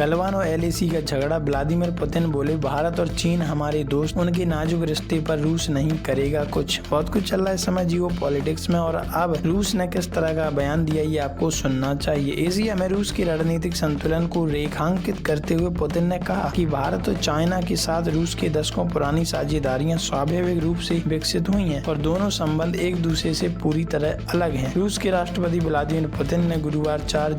गलवान और एलएसी का झगड़ा। व्लादिमीर पुतिन बोले, भारत और चीन हमारे दोस्त, उनके नाजुक रिश्ते पर रूस नहीं करेगा कुछ। बहुत कुछ चल रहा है इस समय जियो पॉलिटिक्स में, और अब रूस ने किस तरह का बयान दिया ये आपको सुनना चाहिए। एशिया में रूस के रणनीतिक संतुलन को रेखांकित करते हुए पुतिन ने कहा कि भारत और चाइना के साथ रूस के दशकों पुरानी साझेदारियां स्वाभाविक रूप से विकसित हुई हैं और दोनों संबंध एक दूसरे से पूरी तरह अलग हैं। रूस के राष्ट्रपति व्लादिमीर पुतिन ने गुरुवार 4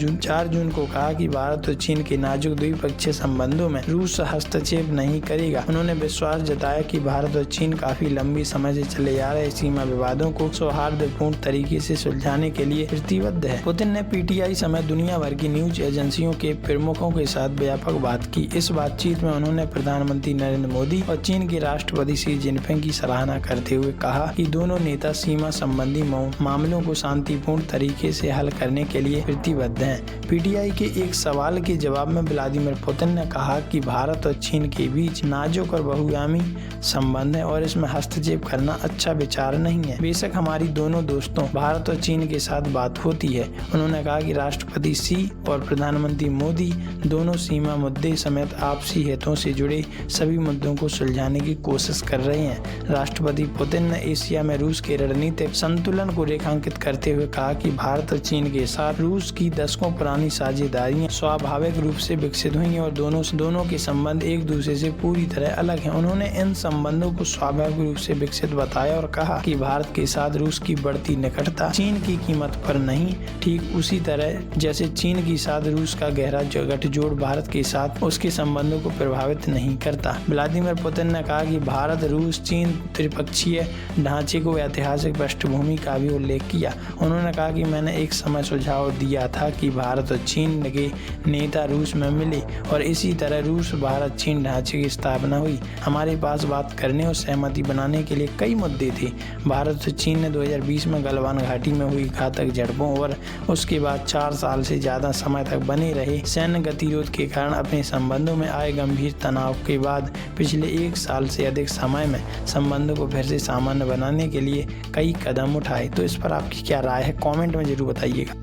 जून को कहा कि भारत और चीन के नाजुक द्विपक्षीय संबंधों में रूस हस्तक्षेप नहीं करेगा। उन्होंने विश्वास जताया कि भारत और चीन काफी लंबी समय से चले आ रहे सीमा विवादों को सौहार्दपूर्ण तरीके से सुलझाने के लिए प्रतिबद्ध है। पुतिन ने पीटीआई समेत दुनिया भर की न्यूज एजेंसियों के प्रमुखों के साथ व्यापक बात की। इस बातचीत में उन्होंने प्रधानमंत्री नरेंद्र मोदी और चीन के राष्ट्रपति शी जिनपिंग की सराहना करते हुए कहा कि दोनों नेता सीमा संबंधी मामलों को शांतिपूर्ण तरीके से हल करने के लिए प्रतिबद्ध हैं। पीटीआई के एक सवाल के जवाब में व्लादिमीर पुतिन ने कहा कि भारत और चीन के बीच नाजुक और बहुआयामी संबंध है और इसमें हस्तक्षेप करना अच्छा विचार नहीं है। बेशक हमारी दोनों दोस्तों भारत और चीन के साथ बात होती है। उन्होंने कहा कि राष्ट्रपति शी और प्रधानमंत्री मोदी दोनों सीमा मुद्दे समेत आपसी हितों से जुड़े सभी मुद्दों को सुलझाने की कोशिश कर रहे हैं। राष्ट्रपति पुतिन ने एशिया में रूस के रणनीतिक संतुलन को रेखांकित करते हुए कहा कि भारत और चीन के साथ रूस की दशकों पुरानी साझेदारियां स्वाभाविक रूप से विकसित हुई हैं और दोनों के संबंध एक दूसरे से पूरी तरह अलग हैं। उन्होंने इन संबंधों को स्वाभाविक रूप से विकसित बताया और कहा कि भारत के साथ रूस की बढ़ती निकटता चीन की कीमत पर नहीं, ठीक उसी तरह जैसे चीन के साथ रूस का गहरा गठजोड़ भारत के साथ उसके संबंधों को प्रभावित नहीं करता। व्लादिमीर पुतिन ने कहा कि भारत रूस चीन त्रिपक्षीय ढांचे को ऐतिहासिक पृष्ठभूमि का भी उल्लेख किया। उन्होंने कहा कि मैंने एक समय सुझाव दिया था कि भारत और चीन के नेता रूस में मिले और इसी तरह रूस भारत चीन ढांचे की स्थापना हुई। हमारे पास बात करने और सहमति बनाने के लिए कई मुद्दे थे। भारत और चीन ने 2020 में गलवान घाटी में हुई घातक झड़पों और उसके बाद 4 साल से ज्यादा समय तक बने रहे सैन्य गतिरोध के कारण अपने संबंधों में आए गंभीर तनाव के बाद पिछले 1 साल से अधिक समय में संबंधों को फिर से सामान्य बनाने के लिए कई कदम उठाए। तो इस पर आपकी क्या राय है, कमेंट में जरूर बताइएगा।